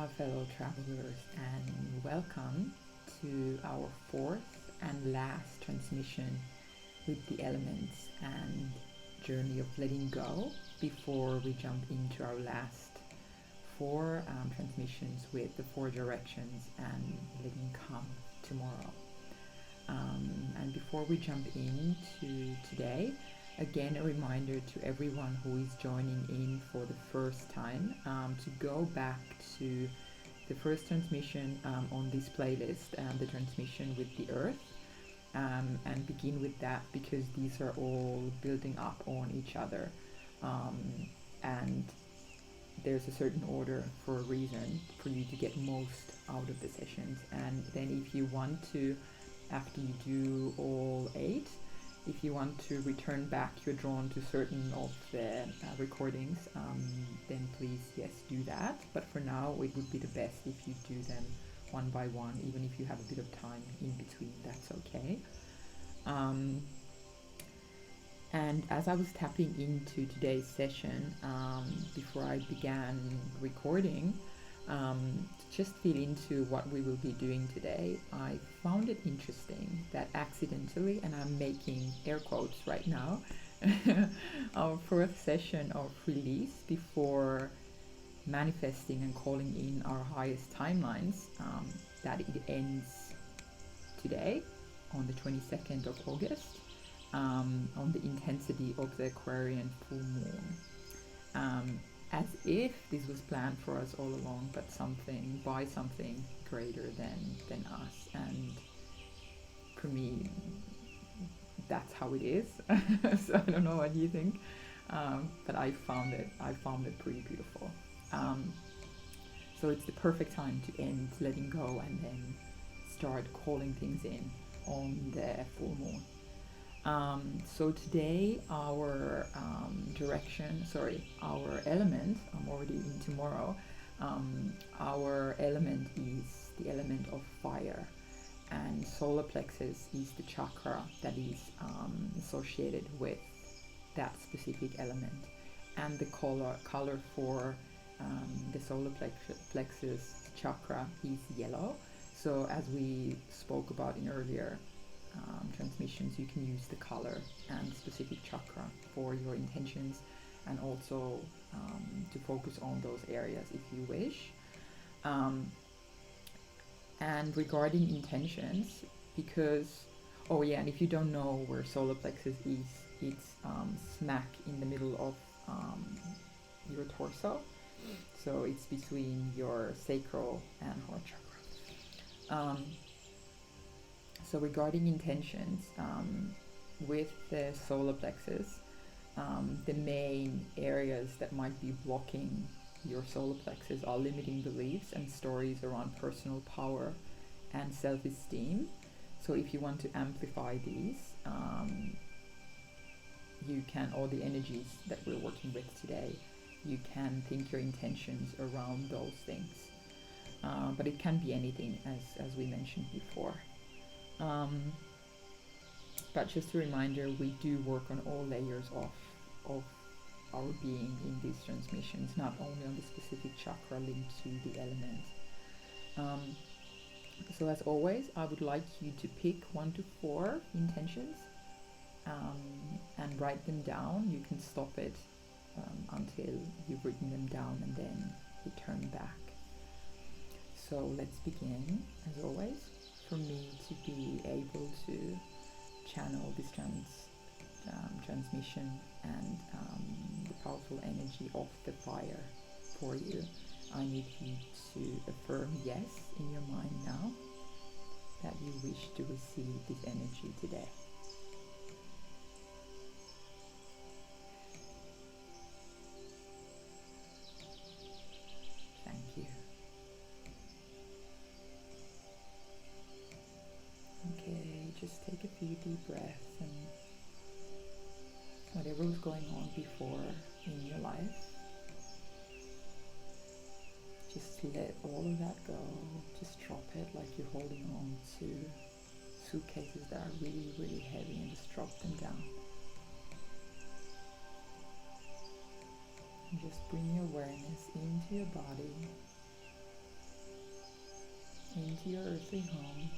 fellow travelers, and welcome to our fourth and last transmission with the elements and journey of letting go before we jump into our last four transmissions with the four directions and letting come tomorrow. And before we jump into today, again, a reminder to everyone who is joining in for the first time to go back to the first transmission on this playlist, the transmission with the earth, and begin with that, because these are all building up on each other, and there's a certain order for a reason for you to get most out of the sessions. And then if you want to, after you do all 8, if you want to return back, you're drawn to certain of the recordings, then please, yes, do that. But for now, it would be the best if you do them one by one, even if you have a bit of time in between, that's okay. And as I was tapping into today's session, before I began recording, to just feel into what we will be doing today, I found it interesting that accidentally, and I'm making air quotes right now, our fourth session of release before manifesting and calling in our highest timelines, that it ends today on the 22nd of August, on the intensity of the Aquarian full moon. As if this was planned for us all along, but something greater than us. And for me, that's how it is. So I don't know what you think, but I found it pretty beautiful. So it's the perfect time to end letting go and then start calling things in on the full moon. So today our our element, I'm already in tomorrow, our element is the element of fire, and solar plexus is the chakra that is associated with that specific element, and the color for the solar plexus chakra is yellow. So as we spoke about in earlier transmissions, you can use the color and specific chakra for your intentions, and also to focus on those areas if you wish. And regarding intentions, because and if you don't know where solar plexus is, it's smack in the middle of your torso, so it's between your sacral and heart chakra. So regarding intentions, with the solar plexus, the main areas that might be blocking your solar plexus are limiting beliefs and stories around personal power and self-esteem. So if you want to amplify these, you can, or the energies that we're working with today, you can think your intentions around those things. But it can be anything, as we mentioned before. But just a reminder, we do work on all layers of our being in these transmissions, not only on the specific chakra linked to the element. So as always, I would like you to pick 1 to 4 intentions and write them down. You can stop it until you've written them down, and then return back. So let's begin, as always. For me to be able to channel this transmission and the powerful energy of the fire for you, I need you to affirm yes in your mind now that you wish to receive this energy today. Thank you. Okay, just take a few deep breaths, and whatever was going on before in your life, just let all of that go. Just drop it like you're holding on to suitcases that are really, really heavy, and just drop them down. And just bring your awareness into your body, into your earthly home.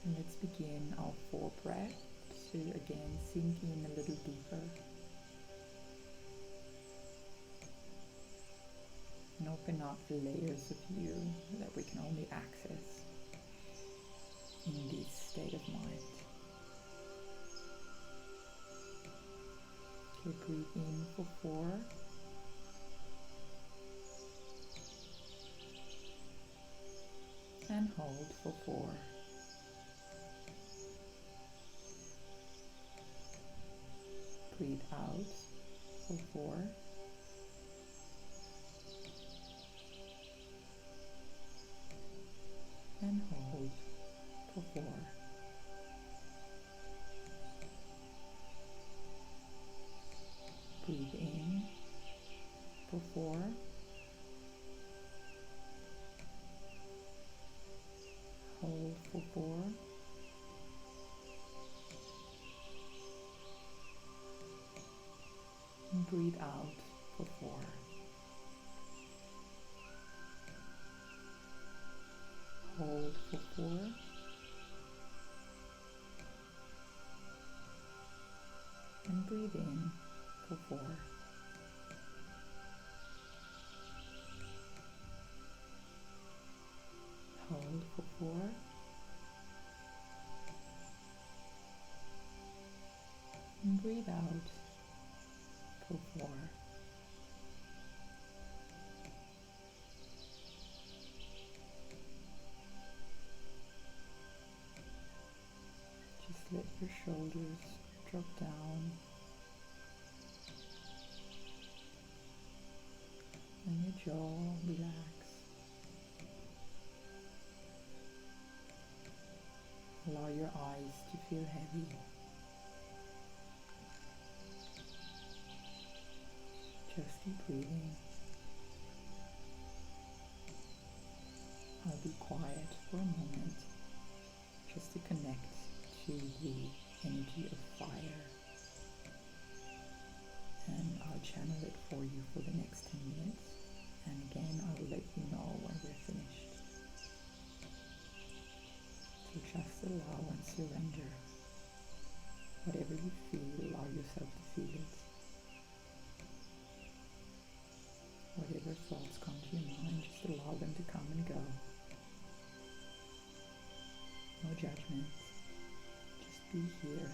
And let's begin our 4 breaths to again sink in a little deeper. And open up the layers of you that we can only access in this state of mind. Okay, breathe in for 4. And hold for 4. Breathe out for 4. And hold for 4. Breathe in for 4. Hold for 4. And breathe out for 4. Hold for 4. And breathe in for 4. Hold for 4. And breathe out for 4. Just let your shoulders drop down and your jaw relax. Allow your eyes to feel heavy. Just keep breathing. I'll be quiet for a moment just to connect to the energy of fire. And I'll channel it for you for the next 10 minutes. And again, I will let you know when we're finished. So just allow and surrender. Whatever you feel, allow yourself to feel it. Whatever thoughts come to your mind, just allow them to come and go. No judgment. Just be here.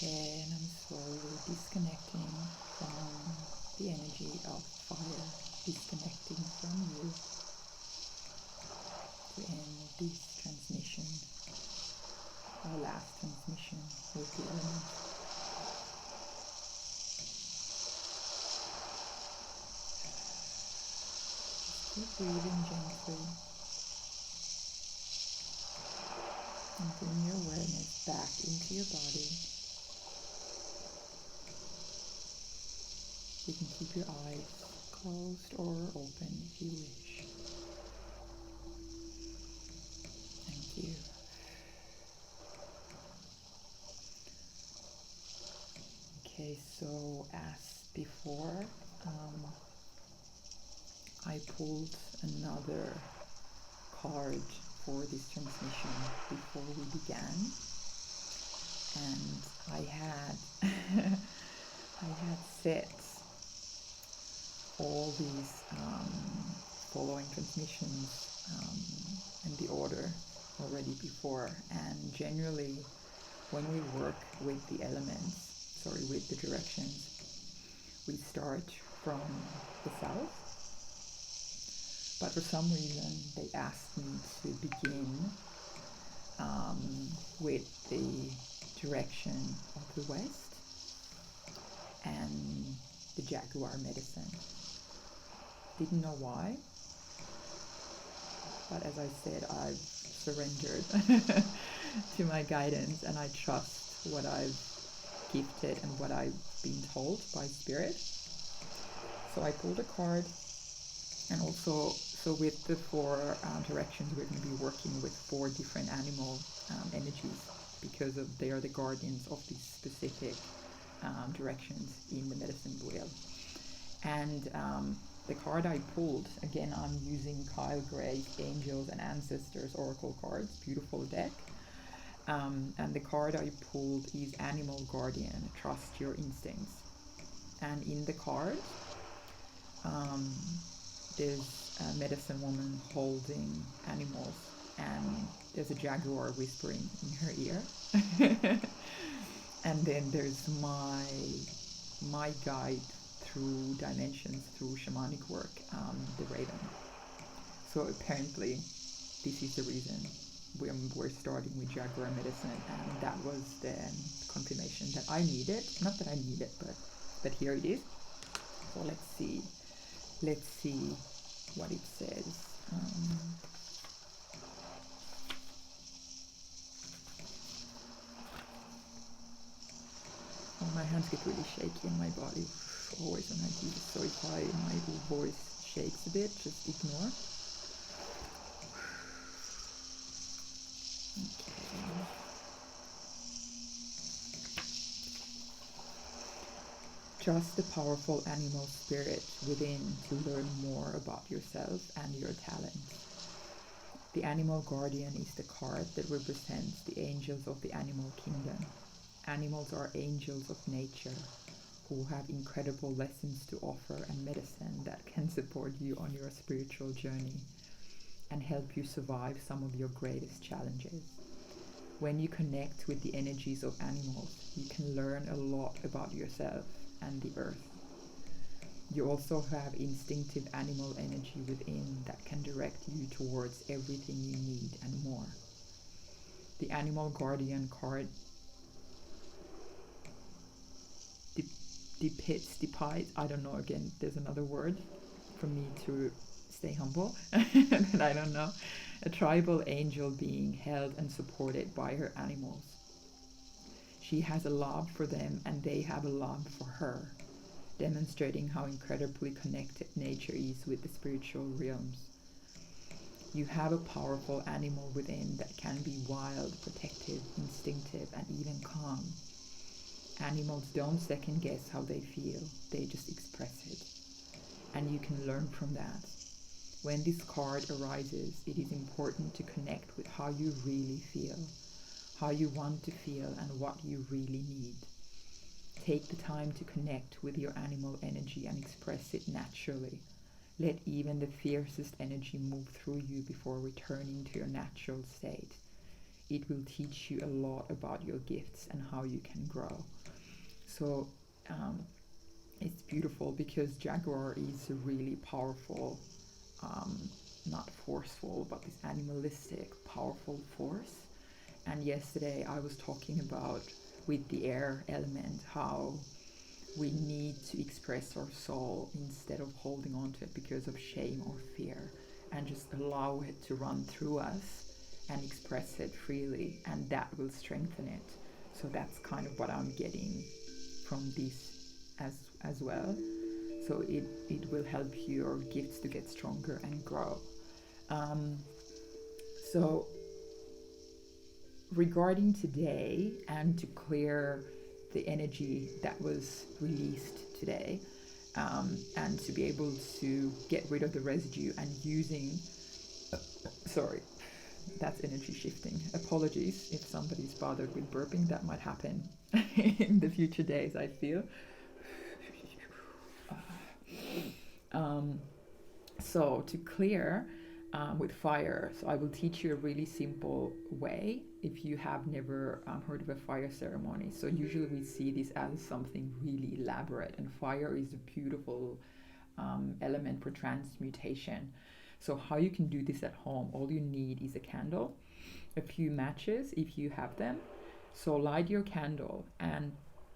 Okay, and I'm slowly disconnecting from the energy of fire, disconnecting from you to end this transmission, our last transmission with the elements. Just keep breathing gently and bring your awareness back into your body. You can keep your eyes closed or open if you wish. Thank you. Okay, so as before, I pulled another card for this transmission before we began, and I had set all these following transmissions in the order already before, and generally when we work with the elements, with the directions, we start from the south, but for some reason they asked me to begin with the direction of the west and the jaguar medicine. Didn't know why, but as I said, I've surrendered to my guidance, and I trust what I've gifted and what I've been told by spirit. So I pulled a card, and also, so with the four directions, we're going to be working with four different animal energies, because they are the guardians of these specific directions in the medicine wheel. And the card I pulled, again, I'm using Kyle Gray's Angels and Ancestors Oracle cards, beautiful deck. And the card I pulled is Animal Guardian, Trust Your Instincts. And in the card, there's a medicine woman holding animals, and there's a jaguar whispering in her ear. And And then there's my guide through dimensions, through shamanic work, the Raven. So apparently, this is the reason we're starting with Jaguar medicine, and that was the confirmation that I needed. Not that I need it, but here it is. So let's see what it says. My hands get really shaky and my body always when I do this, so if my voice shakes a bit, just ignore. Okay. Trust the powerful animal spirit within to learn more about yourself and your talents. The animal guardian is the card that represents the angels of the animal kingdom. Animals are angels of nature who have incredible lessons to offer and medicine that can support you on your spiritual journey and help you survive some of your greatest challenges. When you connect with the energies of animals, you can learn a lot about yourself and the earth. You also have instinctive animal energy within that can direct you towards everything you need and more. The animal guardian card depicts, I don't know, again, there's another word for me to stay humble, that I don't know, a tribal angel being held and supported by her animals. She has a love for them and they have a love for her, demonstrating how incredibly connected nature is with the spiritual realms. You have a powerful animal within that can be wild, protective, instinctive, and even calm. Animals don't second guess how they feel, they just express it. And you can learn from that. When this card arises, it is important to connect with how you really feel, how you want to feel, and what you really need. Take the time to connect with your animal energy and express it naturally. Let even the fiercest energy move through you before returning to your natural state. It will teach you a lot about your gifts and how you can grow. So it's beautiful because Jaguar is a really powerful, not forceful, but this animalistic, powerful force. And yesterday I was talking about with the air element how we need to express our soul instead of holding on to it because of shame or fear, and just allow it to run through us and express it freely, and that will strengthen it. So that's kind of what I'm getting from this as well. So it will help your gifts to get stronger and grow. So regarding today, and to clear the energy that was released today, and to be able to get rid of the residue and using, sorry, that's energy shifting. Apologies if somebody's bothered with burping, that might happen in the future days, I feel. So to clear with fire, so I will teach you a really simple way if you have never heard of a fire ceremony. So usually we see this as something really elaborate, and fire is a beautiful element for transmutation. So how you can do this at home, all you need is a candle, a few matches if you have them. So light your candle and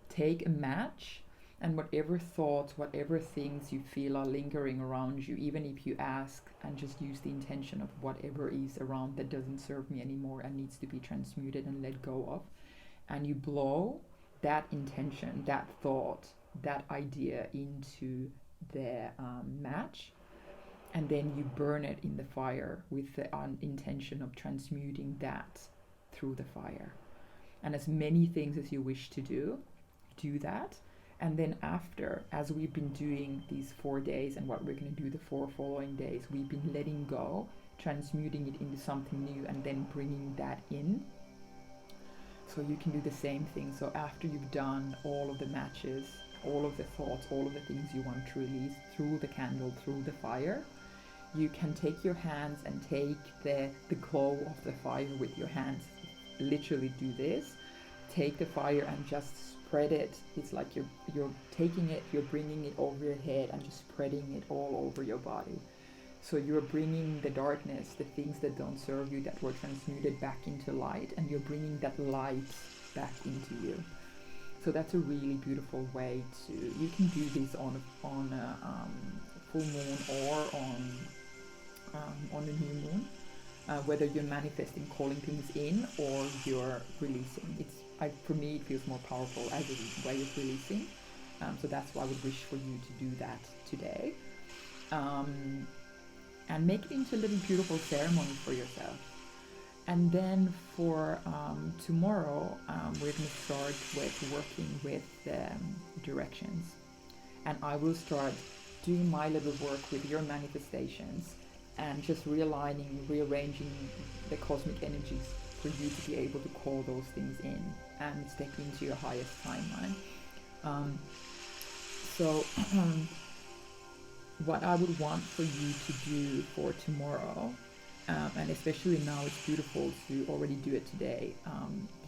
take a match, and whatever thoughts, whatever things you feel are lingering around you, even if you ask and just use the intention of whatever is around that doesn't serve me anymore and needs to be transmuted and let go of, and you blow that intention, that thought, that idea into the match, and then you burn it in the fire with the intention of transmuting that through the fire. And as many things as you wish to do that. And then after, as we've been doing these 4 days and what we're going to do the 4 following days, we've been letting go, transmuting it into something new, and then bringing that in. So you can do the same thing. So after you've done all of the matches, all of the thoughts, all of the things you want to release through the candle, through the fire, you can take your hands and take the glow of the fire with your hands. Literally do this. Take the fire and just spread it. It's like you're taking it, you're bringing it over your head and just spreading it all over your body. So you're bringing the darkness, the things that don't serve you, that were transmuted, back into light, and you're bringing that light back into you. So that's a really beautiful way to. You can do this on a full moon or on a new moon, whether you're manifesting, calling things in, or you're releasing. For me, it feels more powerful as a way of releasing. So that's why I would wish for you to do that today. And make it into a little beautiful ceremony for yourself. And then for tomorrow, we're going to start with working with directions. And I will start doing my little work with your manifestations and just realigning, rearranging the cosmic energies for you to be able to call those things in and step into your highest timeline. So what I would want for you to do for tomorrow, and especially now it's beautiful to already do it today,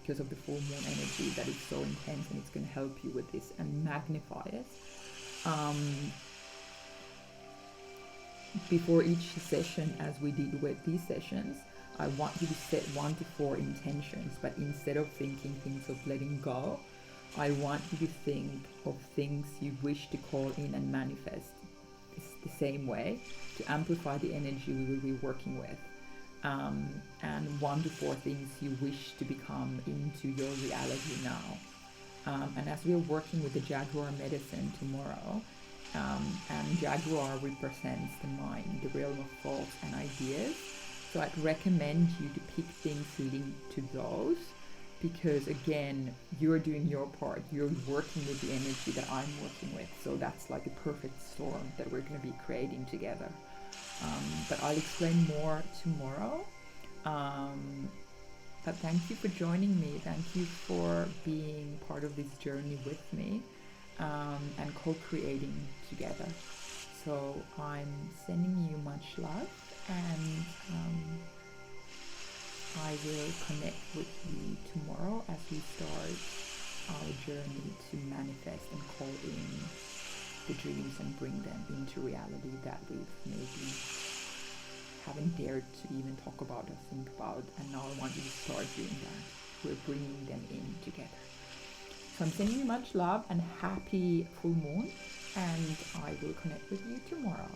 because of the full moon energy that is so intense, and it's going to help you with this and magnify it. Before each session, as we did with these sessions, I want you to set 1 to 4 intentions, but instead of thinking things of letting go, I want you to think of things you wish to call in and manifest the same way, to amplify the energy we will be working with, and 1 to 4 things you wish to become into your reality now. And as we are working with the Jaguar medicine tomorrow, and Jaguar represents the mind, the realm of thoughts and ideas, so I'd recommend you to pick things linked to those, because again, you're doing your part, you're working with the energy that I'm working with, so that's like a perfect storm that we're going to be creating together. But I'll explain more tomorrow. But thank you for joining me, thank you for being part of this journey with me, and co-creating together. So I'm sending you much love, and I will connect with you tomorrow as we start our journey to manifest and call in the dreams and bring them into reality that we've maybe haven't dared to even talk about or think about, and now I want you to start doing that. We're bringing them in together. So I'm sending you much love and happy full moon, and I will connect with you tomorrow.